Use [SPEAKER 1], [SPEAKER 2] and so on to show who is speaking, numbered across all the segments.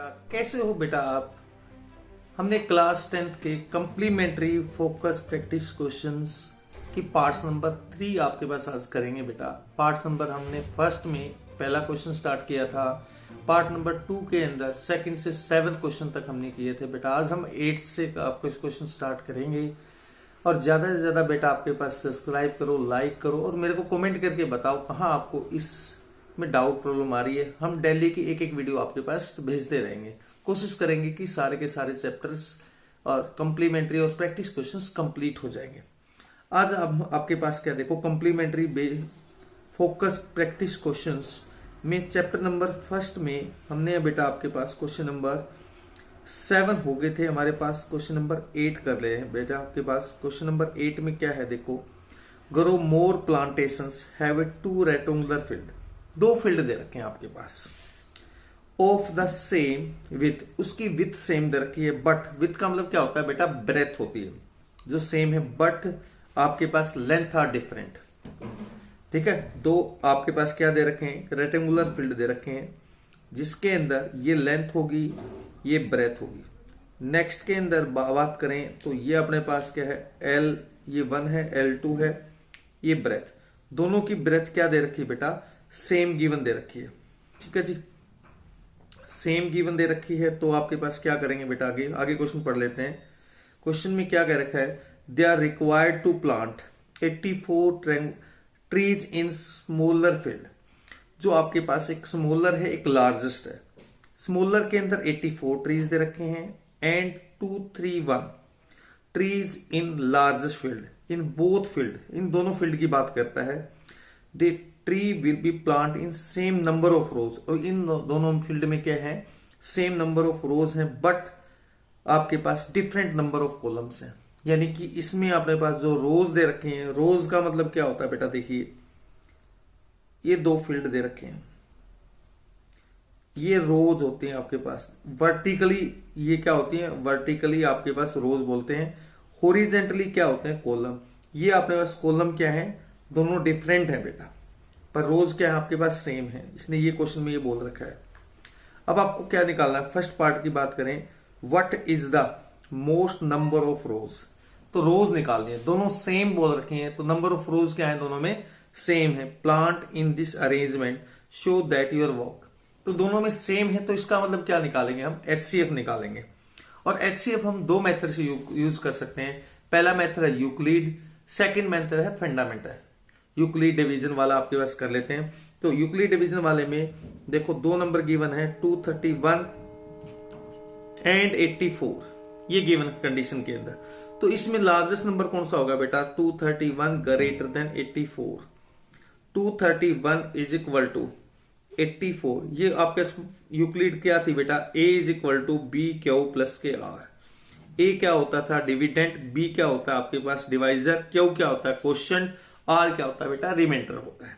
[SPEAKER 1] कैसे हो बेटा आप। हमने क्लास 10th के कम्प्लीमेंट्री फोकस प्रैक्टिस क्वेश्चंस की पार्ट्स नंबर 3 आपके पास आज करेंगे बेटा। पार्ट नंबर हमने फर्स्ट में पहला क्वेश्चन स्टार्ट किया था। पार्ट नंबर 2 के अंदर सेकंड से 7th क्वेश्चन तक हमने किए थे बेटा। आज हम 8th से आपको क्वेश्चन स्टार्ट करेंगे और ज्यादा से ज्यादा बेटा आपके पास सब्सक्राइब करो, लाइक करो और मेरे को कमेंट करके बताओ कहाँ आपको इस में डाउट प्रॉब्लम आ रही है। हम डेली की एक एक वीडियो आपके पास भेजते रहेंगे। कोशिश करेंगे कि सारे के सारे चैप्टर्स और कम्प्लीमेंट्री और प्रैक्टिस क्वेश्चंस कंप्लीट हो जाएंगे। आज अब आपके पास क्या देखो, कम्प्लीमेंट्री फोकस प्रैक्टिस क्वेश्चंस में चैप्टर नंबर फर्स्ट में हमने बेटा आपके पास क्वेश्चन नंबर 7 हो गए थे, हमारे पास क्वेश्चन नंबर 8 कर ले हैं बेटा। आपके पास क्वेश्चन नंबर 8 में क्या है देखो, grow more plantations have a 2 rectangular field. 2 field दे रखे हैं आपके पास ऑफ द सेम विथ, उसकी विथ सेम दे रखी है, बट विथ का मतलब क्या होता है बेटा, ब्रेथ होती है जो सेम है, बट आपके पास लेंथ आर डिफरेंट। ठीक है, 2 आपके पास क्या दे रखे हैं, रेक्टेंगुलर फील्ड दे रखे हैं जिसके अंदर ये लेंथ होगी, ये ब्रेथ होगी। नेक्स्ट के अंदर बात करें तो ये अपने पास क्या है, L ये 1 है, L2 है, ये ब्रेथ। दोनों की ब्रेथ क्या दे रखी है बेटा, सेम गिवन दे रखी है। ठीक है जी, सेम गिवन दे रखी है तो आपके पास क्या करेंगे बेटा, आगे क्वेश्चन पढ़ लेते हैं। क्वेश्चन में क्या कह रखा है, they are required to plant 84 trees in smaller field. जो आपके पास एक स्मॉलर है, एक लार्जेस्ट है। स्मॉलर के अंदर 84 ट्रीज दे रखे हैं and 231 trees in largest field, in both field, इन दोनों फील्ड की बात करता है। They tree will be plant in same number of rows, और इन दोनों फील्ड में क्या है, सेम नंबर ऑफ रोज हैं, बट आपके पास डिफरेंट नंबर ऑफ कॉलम्स हैं। यानी कि इसमें आपके पास जो रोज दे रखे हैं, रोज का मतलब क्या होता है बेटा, देखिए ये 2 फील्ड दे रखे हैं, ये रोज होते हैं आपके पास। वर्टिकली ये क्या होती है, वर्टिकली आपके पास रोज बोलते हैं, हॉरिजेंटली क्या होते हैं, कॉलम। ये आपके पास कॉलम क्या है, दोनों डिफरेंट है बेटा, पर रोज क्या है आपके पास सेम है, इसने ये क्वेश्चन में ये बोल रखा है। अब आपको क्या निकालना है, फर्स्ट पार्ट की बात करें, what is the most number of रोज। तो रोज निकाल दिए, दोनों सेम बोल रखे हैं तो नंबर ऑफ रोज क्या है, दोनों में सेम है। Plant in this arrangement show that your work, तो दोनों में सेम है तो इसका मतलब क्या निकालेंगे हम, HCF निकालेंगे। और HCF हम 2 मेथड से यूज कर सकते हैं। पहला मेथड है यूक्लिड, सेकंड मेथड है फंडामेंटल। यूक्लिड डिवीजन वाला आपके पास कर लेते हैं। तो यूक्लिड डिवीजन वाले में देखो 2 नंबर गिवन है, 231 एंड 84, ये गिवन कंडीशन के अंदर। तो इसमें लार्जेस्ट नंबर कौन सा होगा बेटा, 231 greater than 84। 231 is equal to 84, ये आपके यूक्लिड क्या थी बेटा, A is equal to B Q plus के आर। ए क्या होता था डिविडेंट, बी क्या होता है आपके पास डिवाइजर, क्यू क्या होता है क्वोशिएंट, आर क्या होता है बेटा रिमाइंडर होता है।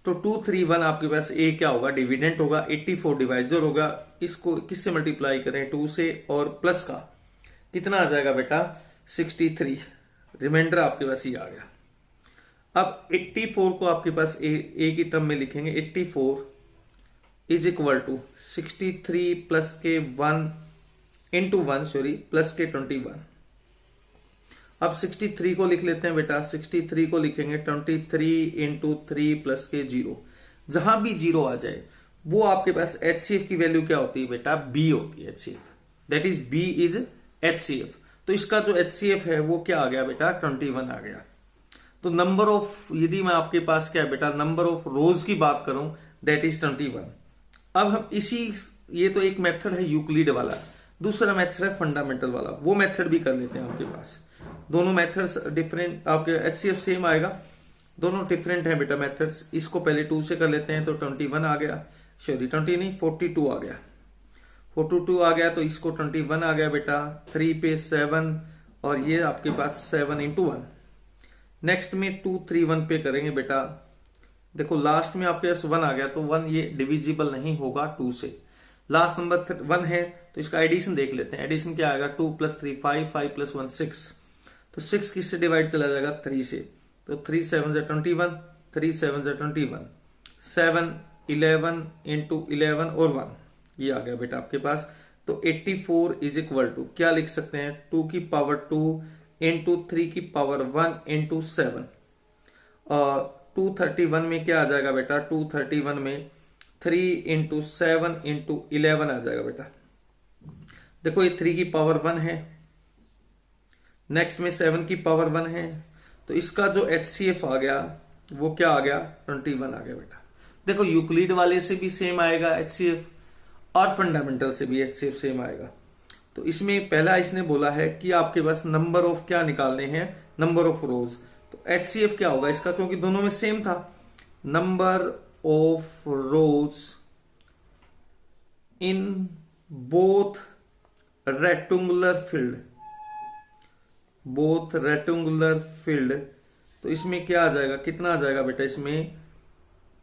[SPEAKER 1] तो 231 आपके पास ए क्या होगा, डिविडेंट होगा, 84 डिवाइजर होगा। इसको किससे मल्टीप्लाई करें, 2 से, और प्लस का कितना आ जाएगा बेटा 63, रिमाइंडर आपके पास ये आ गया। अब 84 को आपके पास ए की टर्म में लिखेंगे, 84 इज इक्वल टू 63 प्लस के 1 इंटू 1 सॉरी प्लस के 21। अब 63 को लिख लेते हैं बेटा, 63 को लिखेंगे 23 इंटू 3 प्लस के 0। जहां भी 0 आ जाए वो आपके पास HCF की वैल्यू क्या होती है बेटा, B होती है HCF, that is B is HCF। तो इसका जो HCF है वो क्या आ गया बेटा, 21 आ गया। तो नंबर ऑफ, यदि मैं आपके पास क्या है बेटा, नंबर ऑफ रोज की बात करूं दैट इज 21। अब हम ये तो एक मेथड है यूक्लिड वाला, दूसरा मेथड है फंडामेंटल वाला, वो मेथड भी कर लेते हैं आपके पास। दोनों मेथड्स डिफरेंट, आपके HCF सेम आएगा, दोनों डिफरेंट है बेटा मेथड्स। इसको पहले 2 से कर लेते हैं तो 21 आ गया, सॉरी 20 नहीं 42 आ गया, 42 आ गया, तो इसको 21 आ गया बेटा, 3 पे 7 और ये आपके पास 7 इंटू 1। नेक्स्ट में 231 पे करेंगे बेटा, देखो लास्ट में आपके पास 1 आ गया, तो 1 ये डिविजिबल नहीं होगा 2 से। लास्ट नंबर 1 है तो इसका एडिशन देख लेते हैं। एडिशन क्या आएगा, 2 प्लस 3 5, 5 प्लस 1 6, तो 6 किससे डिवाइड चला जाएगा 3 से, तो 3 7 से 21, 3 7 से 21, 7 11 इंटू 11 और 1, ये आ गया बेटा आपके पास। तो 84 इज इक्वल टू क्या लिख सकते हैं, 2 की पावर 2 इंटू 3 की पावर 1 इंटू 7। और 231 में क्या आ जाएगा बेटा, 231 में 3 इंटू 7 इंटू 11 आ जाएगा बेटा। देखो ये 3 की पावर 1 है, नेक्स्ट में 7 की पावर 1 है, तो इसका जो HCF आ गया वो क्या आ गया, 21 आ गया बेटा। देखो यूक्लिड वाले से भी सेम आएगा HCF और फंडामेंटल से भी HCF सेम आएगा। तो इसमें पहला इसने बोला है कि आपके पास नंबर ऑफ क्या निकालने हैं, नंबर ऑफ रोज। तो HCF क्या होगा इसका, क्योंकि दोनों में सेम था, number of rose in both rectangular field, both rectangular field. तो इसमें क्या आ जाएगा, कितना आ जाएगा बेटा, इसमें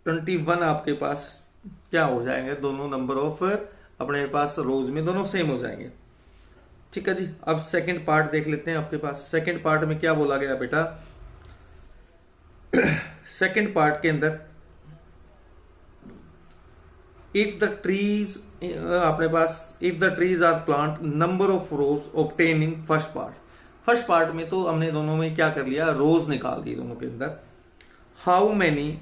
[SPEAKER 1] 21 आपके पास क्या हो जाएंगे, दोनों नंबर ऑफ अपने पास रोज में दोनों सेम हो जाएंगे। ठीक है जी। अब सेकंड पार्ट देख लेते हैं आपके पास। सेकंड पार्ट में क्या बोला गया बेटा, सेकंड पार्ट के अंदर इफ द ट्रीज अपने पास, if the trees are plant number of rows obtain in first part. First part में तो हमने दोनों में क्या कर लिया, रोज निकाल दी दोनों के अंदर। How many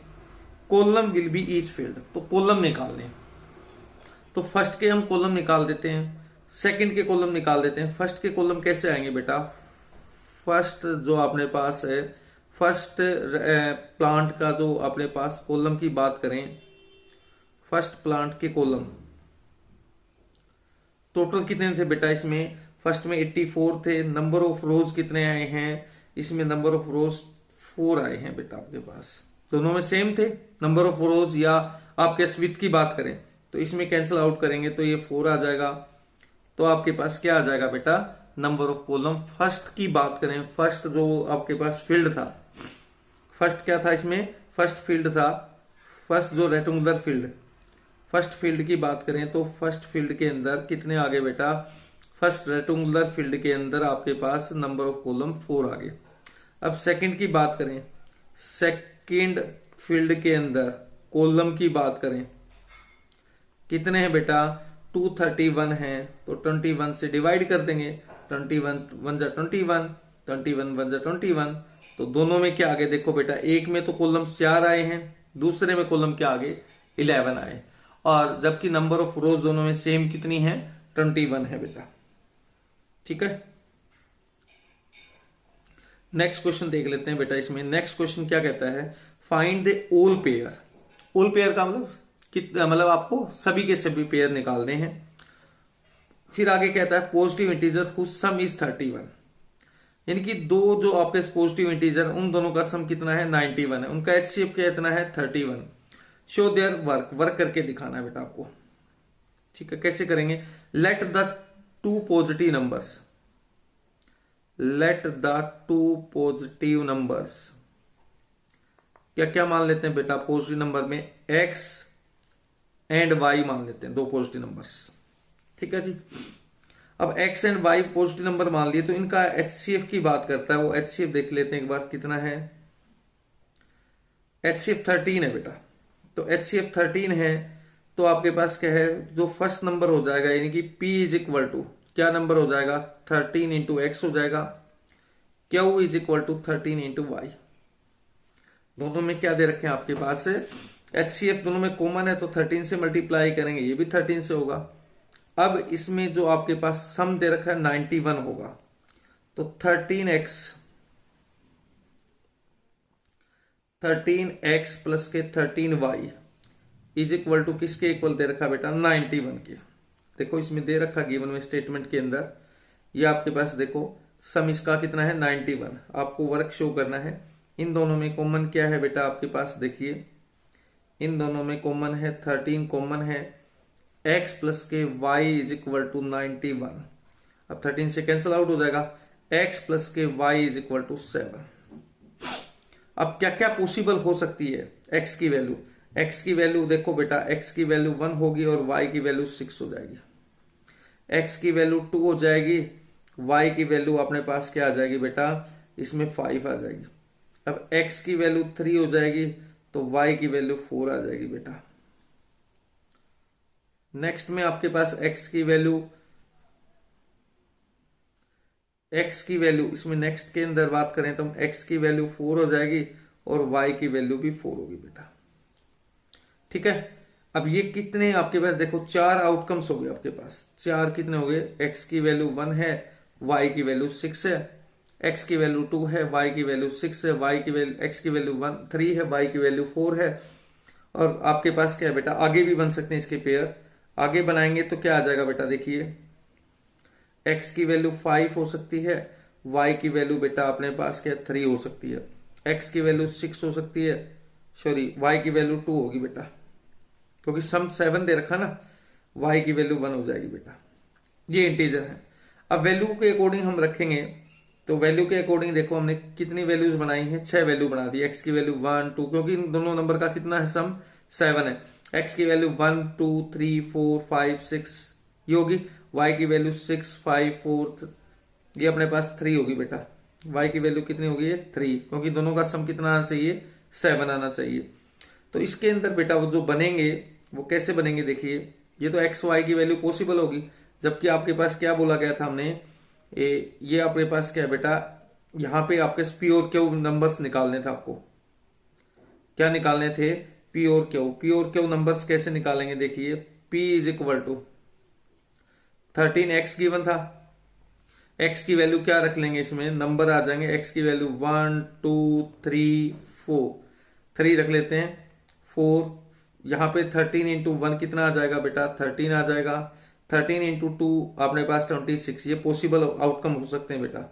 [SPEAKER 1] column will be each field, तो कॉलम निकालने, तो फर्स्ट के हम कॉलम निकाल देते हैं, सेकंड के कॉलम निकाल देते हैं। फर्स्ट के कॉलम कैसे आएंगे बेटा, फर्स्ट जो अपने पास है, फर्स्ट प्लांट का जो अपने पास कॉलम की बात करें, फर्स्ट प्लांट के कॉलम टोटल कितने थे बेटा, इसमें फर्स्ट में 84 थे। नंबर ऑफ रोज कितने आए हैं, इसमें नंबर ऑफ रोज 4 आए हैं बेटा आपके पास, दोनों में सेम थे नंबर ऑफ रोज। या आपके स्विथ की बात करें तो इसमें कैंसिल आउट करेंगे तो ये 4 आ जाएगा। तो आपके पास क्या आ जाएगा बेटा, नंबर ऑफ कॉलम। फर्स्ट की बात करें, फर्स्ट जो आपके पास फील्ड था, फर्स्ट क्या था इसमें, फर्स्ट फील्ड था, फर्स्ट जो रेक्टेंगुलर फील्ड, फर्स्ट फील्ड की बात करें तो फर्स्ट फील्ड के अंदर कितने आ गए बेटा, फर्स्ट रेक्टेंगुलर फील्ड के अंदर आपके पास नंबर ऑफ कॉलम 4 आ गए। अब सेकंड की बात करें, सेकंड फील्ड के अंदर कॉलम की बात करें, कितने हैं बेटा, 231 है, तो 21 से डिवाइड कर देंगे, 21 1 जा 21, 21 1 जा 21। तो दोनों में क्या आ गए, देखो बेटा, एक में तो कॉलम 4 आए हैं, दूसरे में कॉलम क्या आ गए, 11 आए, और जबकि नंबर ऑफ रोज दोनों में सेम कितनी है, 21 है बेटा। ठीक है। नेक्स्ट क्वेश्चन देख लेते हैं बेटा। इसमें नेक्स्ट क्वेश्चन क्या कहता है, फाइंड द ओल पेयर। ओल पेयर का मतलब आपको सभी के सभी पेयर निकालने हैं। फिर आगे कहता है positive integer whose sum is 31, यानी कि दो जो आपके पॉजिटिव इंटीजर उन दोनों का सम कितना है, 91 है, उनका HCF कितना है, 31। शो देयर वर्क, वर्क करके दिखाना है बेटा आपको। ठीक है, कैसे करेंगे, let the two positive numbers, let the two positive numbers, क्या क्या मान लेते हैं बेटा, पॉजिटिव नंबर में x एंड y मान लेते हैं, दो पॉजिटिव नंबर्स। ठीक है जी। अब x and y positive number मान लिए, तो इनका HCF की बात करता है, वो HCF देख लेते हैं एक बार, कितना है, HCF 13 है बेटा। तो HCF 13 है, तो आपके पास क्या है, जो फर्स्ट नंबर हो जाएगा, यानी कि P इज इक्वल टू क्या नंबर हो जाएगा, 13 इंटू एक्स हो जाएगा, Q is equal to 13 into y. दोनों में क्या दे रखे हैं आपके पास, HCF दोनों में कॉमन है, तो 13 से मल्टीप्लाई करेंगे, ये भी 13 से होगा। अब इसमें जो आपके पास सम दे रखा है 91 होगा, तो 13x प्लस के 13y इज इक्वल टू किसके इक्वल दे रखा बेटा, 91 के। देखो इसमें दे रखा गिवन में स्टेटमेंट के अंदर, ये आपके पास देखो सम इसका कितना है, 91। आपको वर्क शो करना है, इन दोनों में कॉमन क्या है बेटा आपके पास, देखिए इन दोनों में कॉमन है 13 कॉमन है, x प्लस के y इज इक्वल टू 91। अब 13 से कैंसिल आउट हो जाएगा, x प्लस के y इज इक्वल टू 7। अब क्या क्या पॉसिबल हो सकती है x की वैल्यू, x की वैल्यू देखो बेटा, x की वैल्यू 1 होगी और y की वैल्यू 6 हो जाएगी, x की वैल्यू 2 हो जाएगी, y की वैल्यू अपने पास क्या आ जाएगी बेटा, इसमें 5 आ जाएगी। अब x की वैल्यू 3 हो जाएगी, तो y की वैल्यू 4 आ जाएगी बेटा। नेक्स्ट में आपके पास x की वैल्यू इसमें नेक्स्ट के अंदर बात करें तो x की वैल्यू 4 हो जाएगी और y की वैल्यू भी 4 होगी बेटा। ठीक है, अब ये कितने आपके पास देखो 4 आउटकम्स हो गए आपके पास। 4 कितने हो गए, x की वैल्यू 1 है, y की वैल्यू 6 है, x की वैल्यू 2 है, y की वैल्यू 6 है, x की वैल्यू 3 है, y की वैल्यू 4 है। और आपके पास क्या है बेटा, आगे भी बन सकते हैं इसके पेयर। आगे बनाएंगे तो क्या आ जाएगा बेटा, देखिए x की वैल्यू 5 हो सकती है, y की वैल्यू बेटा अपने पास क्या 3 हो सकती है, x की वैल्यू 6 हो सकती है, सॉरी y की वैल्यू 2 होगी बेटा, क्योंकि सम 7 दे रखा ना, y की वैल्यू 1 हो जाएगी बेटा। ये इंटीजर है। अब वैल्यू के अकॉर्डिंग हम रखेंगे, तो वैल्यू के अकॉर्डिंग देखो हमने कितनी वैल्यूज बनाई है, 6 वैल्यू बना दी। x की वैल्यू 1 2, क्योंकि इन दोनों नंबर का कितना है सम 7 है। x की वैल्यू 1 2 3 4 5 6 ये होगी, y की वैल्यू 6 5 4 ये अपने पास 3 होगी बेटा। y की वैल्यू कितनी होगी, 3, क्योंकि दोनों का सम कितना आना चाहिए, 7 आना चाहिए। तो इसके अंदर बेटा वो जो बनेंगे वो कैसे बनेंगे, देखिए ये तो एक्स वाई की वैल्यू पॉसिबल होगी, जबकि आपके पास क्या बोला गया था हमने, ये आपके पास क्या है बेटा, यहां पे आपके पी और क्यू नंबर्स निकालने थे आपको। क्या निकालने थे, पी और क्यू। पी और क्यू नंबर्स कैसे निकालेंगे, देखिए P is equal to 13x given था, x की वैल्यू क्या रख लेंगे, इसमें नंबर आ जाएंगे, x की वैल्यू 1 2 3 4 3 रख लेते हैं, 4 यहां पे 13 इंटू 1 कितना आ जाएगा बेटा, 13 आ जाएगा, 13 इंटू 2 अपने पास 26। ये पॉसिबल आउटकम हो सकते हैं बेटा।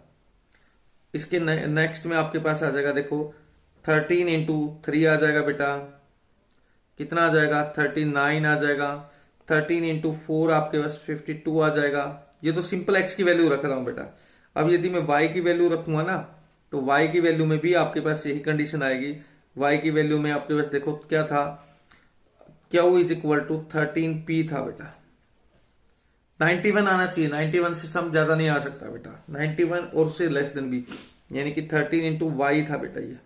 [SPEAKER 1] इसके नेक्स्ट में आपके पास आ जाएगा, देखो 13 इंटू 3 आ जाएगा बेटा, कितना आ जाएगा 39 आ जाएगा, 13 इंटू 4 आपके पास 52 आ जाएगा। ये तो सिंपल एक्स की वैल्यू रख रहा हूं बेटा। अब यदि मैं वाई की वैल्यू रखूंगा ना, तो वाई की वैल्यू में भी आपके पास यही कंडीशन आएगी। वाई की वैल्यू में आपके पास देखो क्या था, Q is equal to 13p था बेटा। 91 आना चाहिए, 91 से सम ज्यादा नहीं आ सकता बेटा, 91 और से लेस देन भी, यानी कि 13 इंटू वाई था बेटा। ये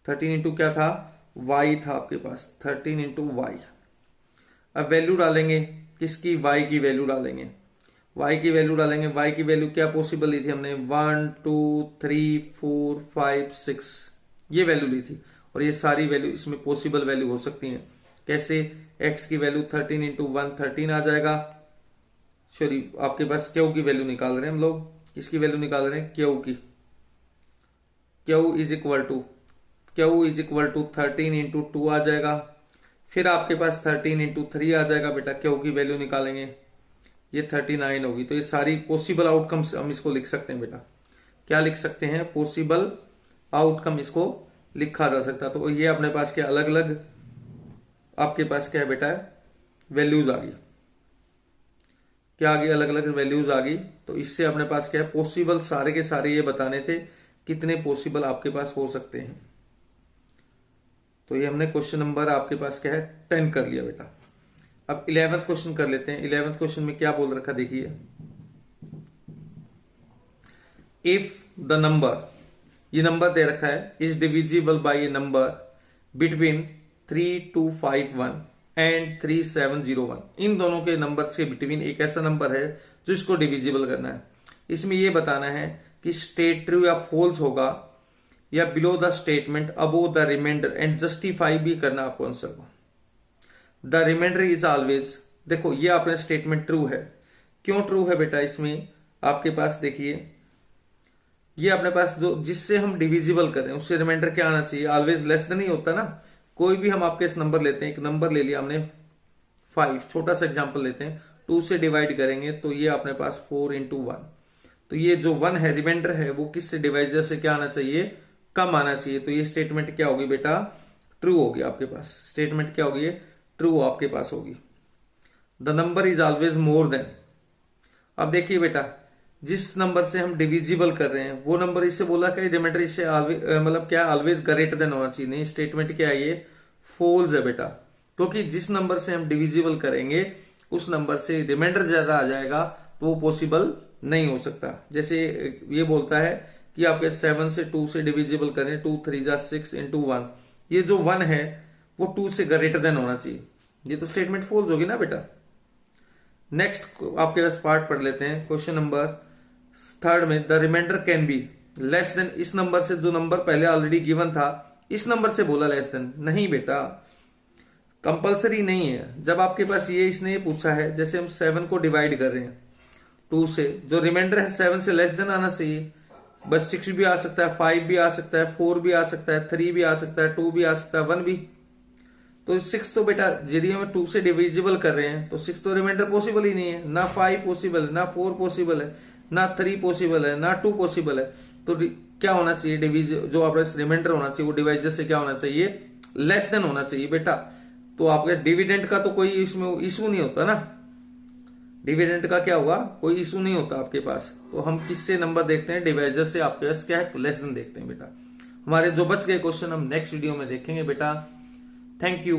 [SPEAKER 1] 13 इंटू क्या था, वाई था आपके पास, 13 इंटू वाई। अब वैल्यू डालेंगे किसकी, वाई की वैल्यू डालेंगे, वाई की वैल्यू डालेंगे। वाई की वैल्यू क्या पॉसिबल ली थी हमने, 1 2 3 4 5 6 ये वैल्यू ली थी, और ये सारी वैल्यू इसमें पॉसिबल वैल्यू हो सकती हैं। कैसे, x की वैल्यू 13 इंटू 1 13 आ जाएगा, सॉरी आपके पास क्यू की वैल्यू निकाल रहे हैं हम लोग, किसकी वैल्यू निकाल रहे हैं, क्यू की। Q is equal to 13 into 2 आ जाएगा, फिर आपके पास 13 इंटू 3 आ जाएगा बेटा, क्यू की वैल्यू निकालेंगे, ये 39 होगी। तो ये सारी पॉसिबल आउटकम्स हम इसको लिख सकते हैं बेटा। क्या लिख सकते हैं, पॉसिबल आउटकम इसको लिखा जा सकता है। तो ये अपने पास क्या अलग अलग आपके पास क्या है बेटा, वैल्यूज आ गई, क्या आ गई, अलग अलग वैल्यूज आ गई। तो इससे अपने पास क्या है, पॉसिबल सारे के सारे ये बताने थे कितने पॉसिबल आपके पास हो सकते हैं। तो ये हमने क्वेश्चन नंबर आपके पास क्या है 10 कर लिया बेटा। अब 11th क्वेश्चन कर लेते हैं। 11th क्वेश्चन में क्या बोल रखा देखिए, इफ द नंबर, ये नंबर दे रखा है, is divisible by A number between 3251 and 3701। इन दोनों के नंबर के बिटवीन एक ऐसा नंबर है जो इसको डिविजिबल करना है। इसमें यह बताना है कि स्टेट ट्रू या फॉल्स होगा, या below the statement above the remainder, and justify भी करना आपको आंसर को। द रिमाइंडर इज ऑलवेज, देखो ये आपने स्टेटमेंट ट्रू है, क्यों ट्रू है बेटा, इसमें आपके पास देखिए ये अपने पास जो जिससे हम डिविजिबल करें उससे रिमाइंडर क्या आना चाहिए, ऑलवेज लेस देन ही होता ना। कोई भी हम आपके इस नंबर लेते हैं, एक नंबर ले लिया हमने 5, छोटा सा एग्जांपल लेते हैं, 2 से डिवाइड करेंगे तो ये अपने पास 4 इंटू 1, तो ये जो 1 है रिमाइंडर है वो किससे डिवाइजर से क्या आना चाहिए, कम आना चाहिए। तो ये स्टेटमेंट क्या होगी बेटा, ट्रू होगी आपके पास। स्टेटमेंट क्या होगी, ट्रू आपके पास होगी। The number is always more than, अब देखिए बेटा जिस नंबर से हम डिविजिबल कर रहे हैं वो नंबर, इससे बोला कि रिमाइंडर इससे मतलब क्या ऑलवेज ग्रेटर देन होना चाहिए, नहीं स्टेटमेंट क्या है ये फॉल्स है बेटा, क्योंकि जिस नंबर से हम डिविजिबल करेंगे उस नंबर से रिमाइंडर ज्यादा आ जाएगा तो वो पॉसिबल नहीं हो सकता। जैसे ये बोलता है कि आपके 7 से 2 से डिविजिबल करें, 2 3 जा 6 इंटू 1, ये जो 1 है वो 2 से ग्रेटर देन होना चाहिए, ये तो स्टेटमेंट फॉल्स होगी ना बेटा। नेक्स्ट आपके पास पार्ट पढ़ लेते हैं। क्वेश्चन नंबर 3 में the remainder can be less than, इस नंबर से, जो नंबर पहले ऑलरेडी गिवन था इस नंबर से बोला लेस देन, नहीं बेटा कंपलसरी नहीं है। जब आपके पास ये इसने ये पूछा है, जैसे हम 7 को डिवाइड कर रहे हैं 2 से, जो रिमाइंडर है 7 से लेस देन आना चाहिए। बस 6 भी आ सकता है, 5 भी आ सकता है, 4 भी आ सकता है, 3 भी आ सकता है, 2 भी आ सकता है, 1 भी। तो 6 तो बेटा यदि हम 2 से डिविजिबल कर रहे हैं तो 6 तो रिमाइंडर पॉसिबल ही नहीं है। ना 5 पॉसिबल है, ना 4 पॉसिबल है, ना 3 पॉसिबल है, ना 2 पॉसिबल है। तो क्या होना चाहिए, डिविजन जो आपका रिमाइंडर होना चाहिए वो डिवाइजर से क्या होना चाहिए, लेस देन होना चाहिए बेटा। तो आपके डिविडेंड का तो कोई इसमें इशू नहीं होता ना, डिविडेंड का क्या होगा, कोई इशू नहीं होता आपके पास। तो हम किससे नंबर देखते हैं, डिवाइजर से आपके पास क्या है, लेस देन देखते हैं बेटा। हमारे जो बच गए क्वेश्चन हम नेक्स्ट वीडियो में देखेंगे बेटा। Thank you.